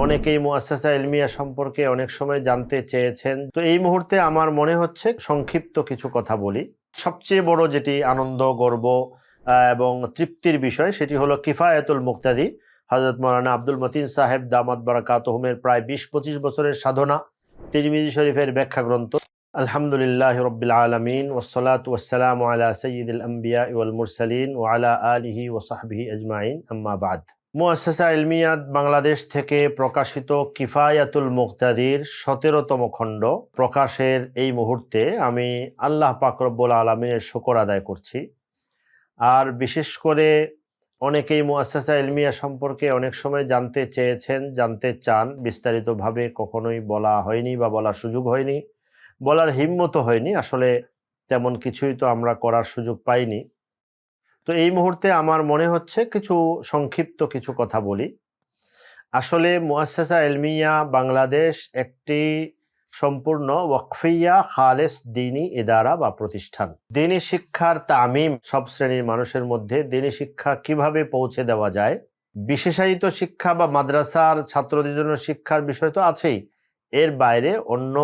অনেকেই মুআসসাসা ইলমিয়া সম্পর্কে অনেক সময় জানতে চেয়েছেন। তো এই মুহূর্তে আমার মনে হচ্ছে সংক্ষিপ্ত কিছু কথা বলি। সবচেয়ে বড় যেটি আনন্দ, গর্ব এবং তৃপ্তির বিষয় সেটি হলো কিফায়াতুল মুক্তাদি হযরত মাওলানা আব্দুল মতিন সাহেব দামাত বারাকাতুহুমের প্রায় ২০-২৫ বছরের সাধনা তিরমিজি শরীফের ব্যাখ্যা গ্রন্থ। আলহামদুলিল্লাহি রাব্বিল আলামিন ওয়াসসালাতু ওয়াসসালামু আলা সাইয়্যিদিল আম্বিয়া ওয়াল মুরসালিন ওয়া আলা আলিহি ওয়া সাহবিহি আজমাইন, আম্মা বা'দ। মুআসসাসা ইলমিয়াত বাংলাদেশ থেকে প্রকাশিত কিফায়াতুল মুক্তাদির ১৭তম খণ্ড প্রকাশের এই মুহূর্তে আমি আল্লাহ পাক রব্বুল আলামিনের শুকর আদায় করছি। আর বিশেষ করে অনেকেই মুআসসাসা ইলমিয়া সম্পর্কে অনেক সময় জানতে চেয়েছেন, জানতে চান। বিস্তারিতভাবে কখনোই বলা হয়নি বা বলার সুযোগ হয়নি, বলার হিম্মতও হয়নি। আসলে তেমন কিছুই তো আমরা করার সুযোগ পাইনি। তো এই মুহূর্তে আমার মনে হচ্ছে সংক্ষিপ্ত কিছু কথা বলি। আসলে মুআসসাসা ইলমিয়া বাংলাদেশ একটি সম্পূর্ণ ওয়াকফিয়া খালেস দ্বীনি ইদারা বা প্রতিষ্ঠান। দ্বীনি শিক্ষার তামিম সব শ্রেণীর মানুষের মধ্যে দ্বীনি শিক্ষা কিভাবে পৌঁছে দেওয়া যায়, বিশেষায়িত শিক্ষা বা মাদ্রাসার ছাত্রদের জন্য শিক্ষার বিষয় তো আছেই, এর বাইরে অন্য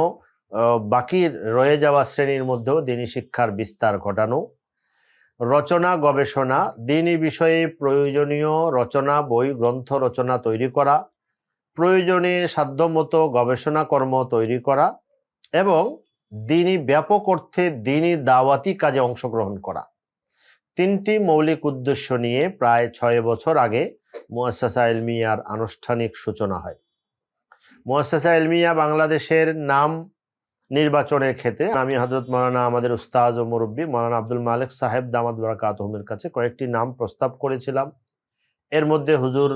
বাকি রয়ে যাওয়া শ্রেণীর মধ্যেও দ্বীনি শিক্ষার বিস্তার ঘটানো, রচনা গবেষণা, দ্বীনি বিষয়ে প্রয়োজনীয় রচনা, বই গ্রন্থ রচনা তৈরি করা, প্রয়োজনে সাধ্যমতো গবেষণা কর্ম তৈরি করা এবং দ্বীনি ব্যাপক অর্থে দ্বীনি দাওয়াতি কাজে অংশগ্রহণ করা। তিনটি মৌলিক উদ্দেশ্য নিয়ে প্রায় ৬ বছর আগে মুআসসাসা ইলমিয়ার আনুষ্ঠানিক সূচনা হয়। মুআসসাসা ইলমিয়া বাংলাদেশের নাম নির্বাচনের ক্ষেত্রে আমি হযরত মাওলানা আমাদের উস্তাদ ও মুরব্বী মাওলানা আব্দুল মালেক সাহেব দামাত বারাকাতুহুমের কাছে কয়েকটি নাম প্রস্তাব করেছিলাম। এর মধ্যে হুজুর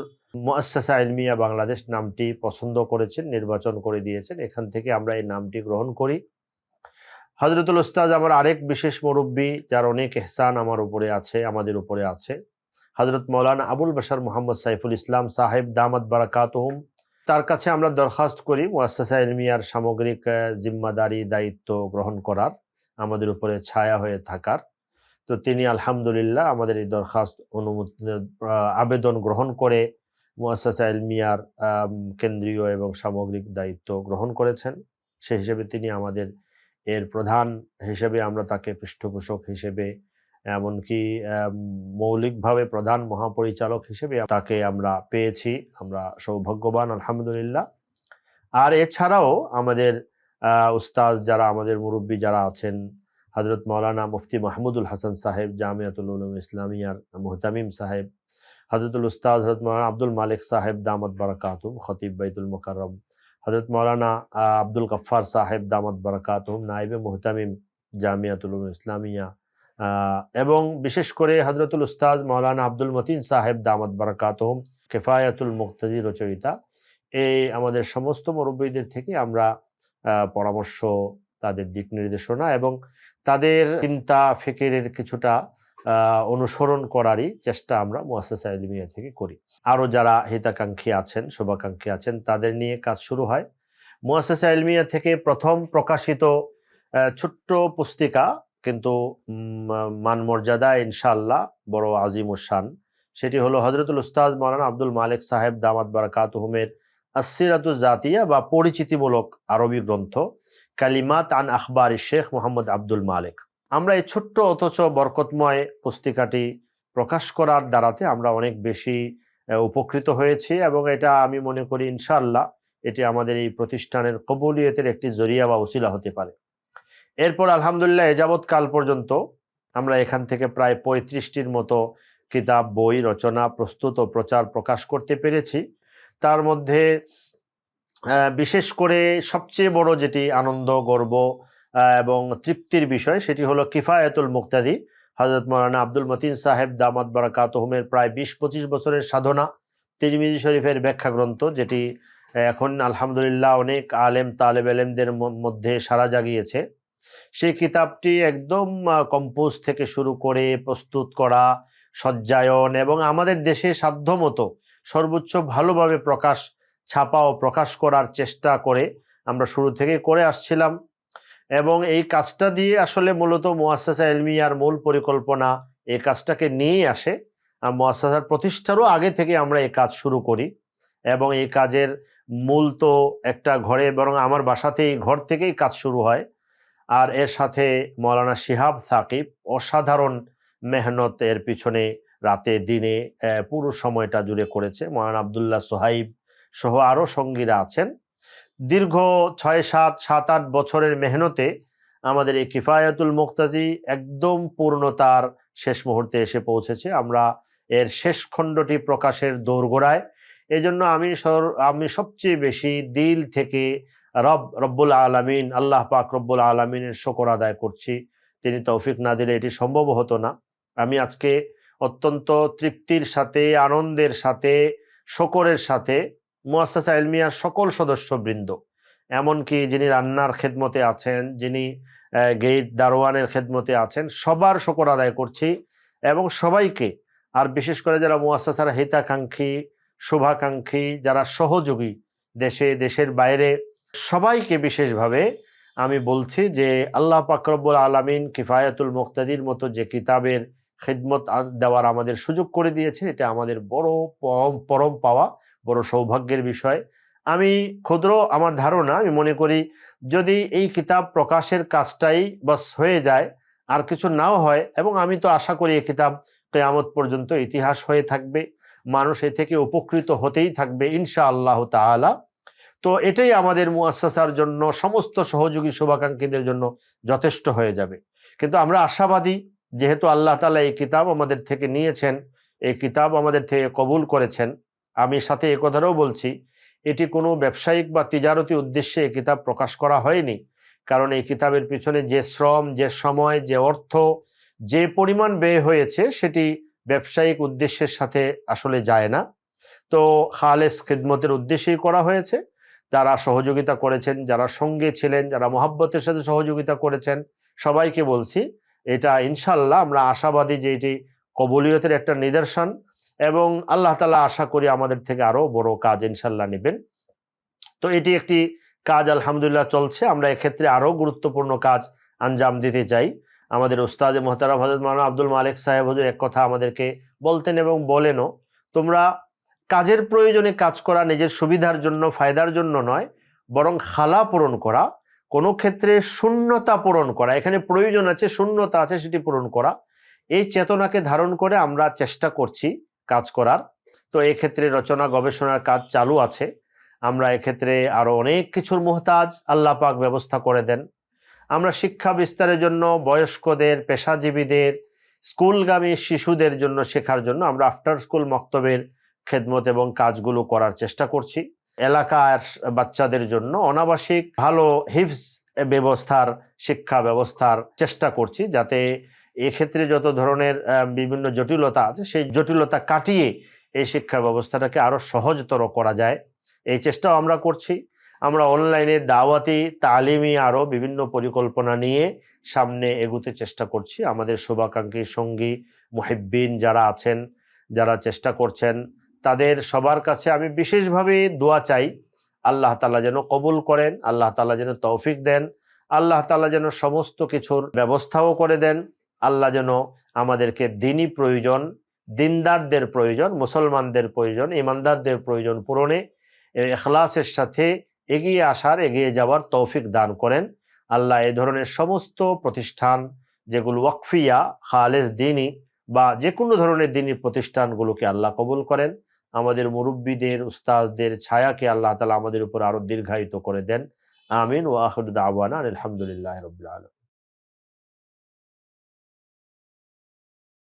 মুআসসাসা ইলমিয়া বাংলাদেশ নামটি পছন্দ করেছেন, নির্বাচন করে দিয়েছেন। এখান থেকে আমরা এই নামটি গ্রহণ করি। হযরতুল উস্তাদ আমার আরেক বিশেষ মুরব্বী, যার অনেক ইহসান আমার উপরে আছে, আমাদের উপরে আছে, হযরত মাওলানা আবুল বাশার মুহাম্মদ সাইফুল ইসলাম সাহেব দামাত বারাকাতুহুম। তার কাছে আমরা দরখাস্ত করি মুআসসাসা ইলমিয়ার সামগ্রিক জিম্মাদারি দায়িত্ব গ্রহণ করার, আমাদের উপরে ছায়া হয়ে থাকার। তো তিনি আলহামদুলিল্লাহ আমাদের এই দরখাস্ত আবেদন গ্রহণ করে মুআসসাসা ইলমিয়ার কেন্দ্রীয় এবং সামগ্রিক দায়িত্ব গ্রহণ করেছেন। সেই হিসেবে তিনি আমাদের এর প্রধান হিসেবে আমরা তাকে পৃষ্ঠপোষক হিসেবে, এমনকি মৌলিকভাবে প্রধান মহাপরিচালক হিসেবে তাকে আমরা পেয়েছি। আমরা সৌভাগ্যবান আলহামদুলিল্লাহ। আর এছাড়াও আমাদের উস্তাদ যারা, আমাদের মুরব্বী যারা আছেন, হযরত মাওলানা মুফতি মাহমুদুল হাসান সাহেব জামিয়াতুল উলুম ইসলামিয়ার মুহতামিম সাহেব, হযরতুল উস্তাদ হযরত মাওলানা আব্দুল মালেক সাহেব দামাত বারাকাতুহুম খতিব বাইতুল মুকাররম, হযরত মাওলানা আব্দুল গফফার সাহেব দামাত বারাকাতুহুম নায়েবে মুহতামিম জামিয়াতুল উলুম ইসলামিয়া, এবং বিশেষ করে হযরতুল উস্তাদ মাওলানা আব্দুল মতিন সাহেব দামাত বারাকাতুহুম কিফায়াতুল মুক্তাদি রচয়িতা। এই আমাদের সমস্ত মুরব্বীদের থেকে আমরা পরামর্শ, তাদের দিক নির্দেশনা এবং তাদের চিন্তা ফিকিরের কিছুটা অনুসরণ করারই চেষ্টা আমরা মুআসসাসা ইলমিয়া থেকে করি। আরো যারা হিতাকাঙ্ক্ষী আছেন, শুভাকাঙ্ক্ষী আছেন, তাদের নিয়ে কাজ শুরু হয়। মুআসসাসা ইলমিয়া থেকে প্রথম প্রকাশিত ছোট্ট পুস্তিকা, কিন্তু মানমর্যাদা ইনশাআল্লাহ বড় আজিমুশান, সেটি হলো হযরতুল উস্তাদ মাওলানা আব্দুল মালেক সাহেব দামাত বারাকাতুহুমের আস-সিরাতুজ জাতিয়া বা পরিচিতিমূলক আরবি গ্রন্থ কালিমাত আন আখবারি শেখ মোহাম্মদ আব্দুল মালেক। আমরা এই ছোট্ট অথচ বরকতময় পুস্তিকাটি প্রকাশ করার দ্বারাতে আমরা অনেক বেশি উপকৃত হয়েছি এবং এটা আমি মনে করি ইনশাআল্লাহ এটি আমাদের এই প্রতিষ্ঠানের কবুলিয়তের একটি জরিয়া বা ওসিলা হতে পারে। এরপর আলহামদুলিল্লাহ এযাবৎ কাল পর্যন্ত আমরা এখান থেকে প্রায় ৩৫টির মতো কিতাব, বই, রচনা প্রস্তুত ও প্রচার প্রকাশ করতে পেরেছি। তার মধ্যে বিশেষ করে সবচেয়ে বড় যেটি আনন্দ, গর্ব এবং তৃপ্তির বিষয় সেটি হলো কিফায়াতুল মুক্তাদি হযরত মাওলানা আব্দুল মতিন সাহেব দামাত বারাকাতুহুমের প্রায় ২০-২৫ বছরের সাধনা তিরমিজি শরীফের ব্যাখ্যা গ্রন্থ, যেটি এখন আলহামদুলিল্লাহ অনেক আলেম তালেব এলেমদের মধ্যে সাড়া জাগিয়েছে। সেই কিতাবটি একদম কম্পোজ থেকে শুরু করে প্রস্তুত করা, সজ্জায়ন এবং আমাদের দেশে সাধ্যমতো সর্বোচ্চ ভালোভাবে ছাপা ও প্রকাশ করার চেষ্টা করে আমরা শুরু থেকে করে আসছিলাম। এবং এই কাজটা দিয়ে আসলে মূলত মুআসসাসা ইলমিয়ার মূল পরিকল্পনা এই কাজটাকে নিয়েই আসে। মুআসসাসার প্রতিষ্ঠারও আগে থেকে আমরা এই কাজ শুরু করি এবং এই কাজের মূল তো একটা ঘরে, বরং আমার বাসাতেই, ঘর থেকেই কাজ শুরু হয়। আর এর সাথে মৌলানা শিহাব সাকিব অসাধারণ মেহনত এর পিছনে রাতে দিনে পুরো সময়টা জুড়ে করেছে। মৌলানা আবদুল্লাহ সোহাইব সহ আরো সঙ্গীরা আছেন। দীর্ঘ 6-7-7-8 বছরের মেহনতে আমাদের এই কিফায়াতুল মুক্তাজি একদম পূর্ণতার শেষ মুহূর্তে এসে পৌঁছেছে। আমরা এর শেষ খণ্ডটি প্রকাশের দোরগোড়ায়। এজন্য আমি সবচেয়ে বেশি দিল থেকে রব্বুল আলামিন, আল্লাহ পাক রব্বুল আলামিনের শুকর আদায় করছি। তিনি তৌফিক না দিলে এটি সম্ভব হতো না। আমি আজকে অত্যন্ত তৃপ্তির সাথে, আনন্দের সাথে, শকরের সাথে মুআসসাসা ইলমিয়ার সকল সদস্যবৃন্দ, এমনকি যিনি রান্নার খেদমতে আছেন, যিনি গেট দারোয়ানের খেদমতে আছেন, সবার শুকর আদায় করছি। এবং সবাইকে, আর বিশেষ করে যারা মুআসসাসার হিতাকাঙ্ক্ষী, শুভাকাঙ্ক্ষী, যারা সহযোগী দেশে দেশের বাইরে, সবাইকে বিশেষভাবে আমি বলছি যে আল্লাহ পাক রব্বুল আলামিন কিফায়াতুল মুক্তাদির মতো যে কিতাবের খিদমত দেওয়ার আমাদের সুযোগ করে দিয়েছেন, এটা আমাদের বড় পরম পাওয়া, বড় সৌভাগ্যের বিষয়। আমি ক্ষুদ্র আমার ধারণা, আমি মনে করি যদি এই কিতাব প্রকাশের কাজটাই বাস হয়ে যায়, আর কিছু নাও হয়, এবং আমি তো আশা করি এই কিতাব কিয়ামত পর্যন্ত ইতিহাস হয়ে থাকবে, মানুষ এ থেকে উপকৃত হতেই থাকবে ইনশাআল্লাহ তাআলা। তো এটাই আমাদের মুআসসাসার জন্য, সমস্ত সহযোগী শুভাকাঙ্ক্ষীদের জন্য যথেষ্ট হয়ে যাবে। কিন্তু আমরা আশাবাদী, যেহেতু আল্লাহ তাআলা এই কিতাব আমাদের থেকে নিয়েছেন, এই কিতাব আমাদের থেকে কবুল করেছেন। আমি সাথে এ কথাটাও বলছি, এটি কোনো ব্যবসায়িক বা তিজারতি উদ্দেশ্যে এই কিতাব প্রকাশ করা হয়নি। কারণ এই কিতাবের পিছনে যে শ্রম, যে সময়, যে অর্থ, যে পরিমাণ ব্যয় হয়েছে, সেটি ব্যবসায়িক উদ্দেশ্যের সাথে আসলে যায় না। তো খালেস খিদমতের উদ্দেশ্যেই করা হয়েছে। যারা সহযোগিতা করেছেন, যারা সঙ্গে ছিলেন, যারা মহব্বতের সাথে সহযোগিতা করেছেন, সবাইকে বলছি এটা ইনশাল্লাহ আমরা আশাবাদী যে এটি কবুলিয়তের একটা নিদর্শন, এবং আল্লাহ তাআলা আশা করি আমাদের থেকে আরো বড় কাজ ইনশাল্লাহ নেবেন। তো এটি একটি কাজ আলহামদুলিল্লাহ চলছে। আমরা এক্ষেত্রে আরো গুরুত্বপূর্ণ কাজ আঞ্জাম দিতে চাই। আমাদের উস্তাদ মুহতারাম হযরত মাওলানা আব্দুল মালিক সাহেব হুজুর এক কথা আমাদেরকে বলতেন এবং বলেনও, তোমরা কাজের প্রয়োজনে কাজ করা, নিজের সুবিধার জন্য, ফায়দার জন্য নয়, বরং খালা পূরণ করা, কোনো ক্ষেত্রে শূন্যতা পূরণ করা, এখানে প্রয়োজন আছে, শূন্যতা আছে, সেটি পূরণ করা, এই চেতনাকে ধারণ করে আমরা চেষ্টা করছি কাজ করার। তো এক্ষেত্রে রচনা গবেষণার কাজ চালু আছে। আমরা এক্ষেত্রে আরো অনেক কিছুর মুহতাজ, আল্লাহ পাক ব্যবস্থা করে দেন। আমরা শিক্ষা বিস্তারের জন্য বয়স্কদের, পেশাজীবীদের, স্কুলগামী শিশুদের জন্য শেখার জন্য আমরা আফটার স্কুল মক্তবের খেদমত এবং কাজগুলো করার চেষ্টা করছি। এলাকার বাচ্চাদের জন্য অনাবাসিক ভালো হিফজ ব্যবস্থার, শিক্ষা ব্যবস্থার চেষ্টা করছি, যাতে এক্ষেত্রে যত ধরনের বিভিন্ন জটিলতা আছে, সেই জটিলতা কাটিয়ে এই শিক্ষা ব্যবস্থাটাকে আরো সহজতর করা যায়, এই চেষ্টাও আমরা করছি। আমরা অনলাইনে দাওয়াতি, তালিমি আরো বিভিন্ন পরিকল্পনা নিয়ে সামনে এগুতে চেষ্টা করছি। আমাদের শুভাকাঙ্ক্ষী সঙ্গী মুহিব্বিন যারা আছেন, যারা চেষ্টা করছেন, তাদের সবার কাছে আমি বিশেষভাবে দোয়া চাই, আল্লাহ তাআলা যেন কবুল করেন, আল্লাহ তাআলা যেন তৌফিক দেন, আল্লাহ তাআলা যেন সমস্ত কিছুর ব্যবস্থাও করে দেন, আল্লাহ যেন আমাদেরকে দ্বীনি প্রয়োজন, দিনদারদের প্রয়োজন, মুসলমানদের প্রয়োজন, ইমানদারদের প্রয়োজন পূরণে ইখলাসের সাথে এগিয়ে আসার, এগিয়ে যাওয়ার তৌফিক দান করেন। আল্লাহ এই ধরনের সমস্ত প্রতিষ্ঠান, যেগুলো ওয়াকফিয়া, খালেস দ্বীনি বা যে কোনো ধরনের দ্বীনি প্রতিষ্ঠানগুলোকে আল্লাহ কবুল করেন। আমাদের মুরব্বীদের, উস্তাজদের ছায়াকে আল্লাহ তাআলা আমাদের উপর আরো দীর্ঘায়িত করে দেন। আমিন। ওয়া আখিরু দাওয়ানা আলহামদুলিল্লাহি রাব্বিল আলামিন।